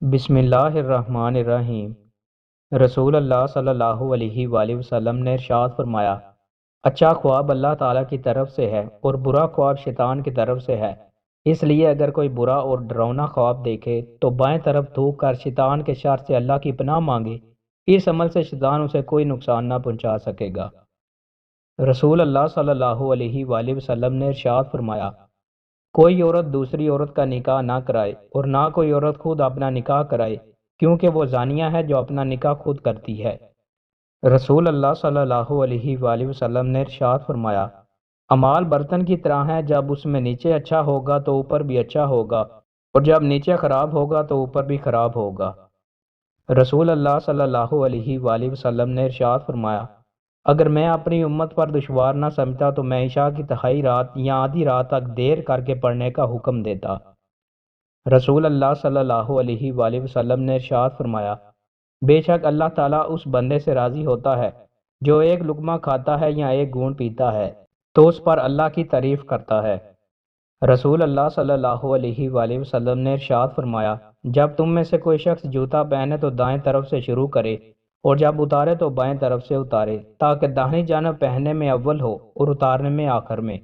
بسم اللہ الرحمن الرحیم۔ رسول اللہ صلی اللہ علیہ وآلہ وسلم نے ارشاد فرمایا، اچھا خواب اللہ تعالیٰ کی طرف سے ہے اور برا خواب شیطان کی طرف سے ہے۔ اس لیے اگر کوئی برا اور ڈراؤنا خواب دیکھے تو بائیں طرف تھوک کر شیطان کے شر سے اللہ کی پناہ مانگے۔ اس عمل سے شیطان اسے کوئی نقصان نہ پہنچا سکے گا۔ رسول اللہ صلی اللہ علیہ وآلہ وسلم نے ارشاد فرمایا، کوئی عورت دوسری عورت کا نکاح نہ کرائے اور نہ کوئی عورت خود اپنا نکاح کرائے، کیونکہ وہ زانیہ ہے جو اپنا نکاح خود کرتی ہے۔ رسول اللہ صلی اللہ علیہ وآلہ وسلم نے ارشاد فرمایا، اعمال برتن کی طرح ہے، جب اس میں نیچے اچھا ہوگا تو اوپر بھی اچھا ہوگا، اور جب نیچے خراب ہوگا تو اوپر بھی خراب ہوگا۔ رسول اللہ صلی اللہ علیہ وآلہ وسلم نے ارشاد فرمایا، اگر میں اپنی امت پر دشوار نہ سمجھتا تو میں عشاء کی تہائی رات یا آدھی رات تک دیر کر کے پڑھنے کا حکم دیتا۔ رسول اللہ صلی اللہ علیہ وآلہ وسلم نے ارشاد فرمایا، بے شک اللہ تعالیٰ اس بندے سے راضی ہوتا ہے جو ایک لقمہ کھاتا ہے یا ایک گھونٹ پیتا ہے تو اس پر اللہ کی تعریف کرتا ہے۔ رسول اللہ صلی اللہ علیہ وآلہ وسلم نے ارشاد فرمایا، جب تم میں سے کوئی شخص جوتا پہنے تو دائیں طرف سے شروع کرے اور جب اتارے تو بائیں طرف سے اتارے، تاکہ داہنی جانب پہننے میں اول ہو اور اتارنے میں آخر میں۔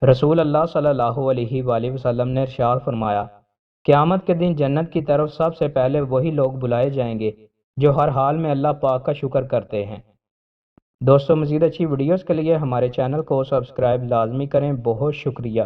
رسول اللہ صلی اللہ علیہ وآلہ وسلم نے ارشاد فرمایا، قیامت کے دن جنت کی طرف سب سے پہلے وہی لوگ بلائے جائیں گے جو ہر حال میں اللہ پاک کا شکر کرتے ہیں۔ دوستو، مزید اچھی ویڈیوز کے لیے ہمارے چینل کو سبسکرائب لازمی کریں۔ بہت شکریہ۔